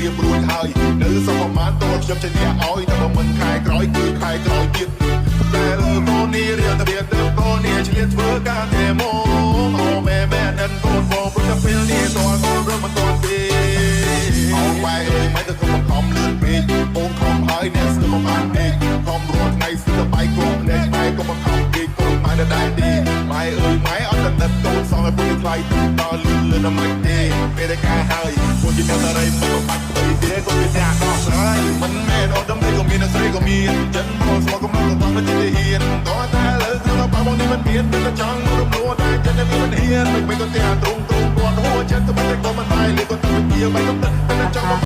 រៀបរួចហើយនៅសពប្រមាណតខ្ញុំចេញអ្នកឲ្យតែបើមិនខែក្រោយគឺខែក្រោយទៀតតែកូននេះរៀនទៅទៅកូននេះឆ្លៀតធ្វើការតែមកអូមែនិនកូនបងព្រោះតែពេលនេះតើកូនរត់មិនតន់ទេអោបែរមិនទៅគុំខំលឿនពេកអូនខំហើយអ្នកស្ទើរមិនបានពេកខំរត់ថ្ងៃស្ទើរបាយគោកអ្នកបែរក៏មិនខំពេកកូនម៉ែដែរទេម៉ែអើយម៉ែអត់តែទឹកកូនសងឲ្យពុយថ្លៃដល់លឿនណាស់មិនទេពេលតែការហើយពួកជាអ្នករៃមិនបាច់ទៅទេក៏មានអ្នកដោះស្រាយមិនមែនអត់ដឹងទេក៏មានស្រីក៏មានចិនមកស្មោះកំឡុងកំឡុងទៅជាហ៊ានតើតែលើក្នុងបាបងនេះមិនមានតែចង់រំលោះតែចិននេះមិនហ៊ានមិនក៏តែទ្រង់គាត់ហួចិត្តទៅមិនក៏មិនបាយលេក៏ទៅជាមិនក៏តែចង់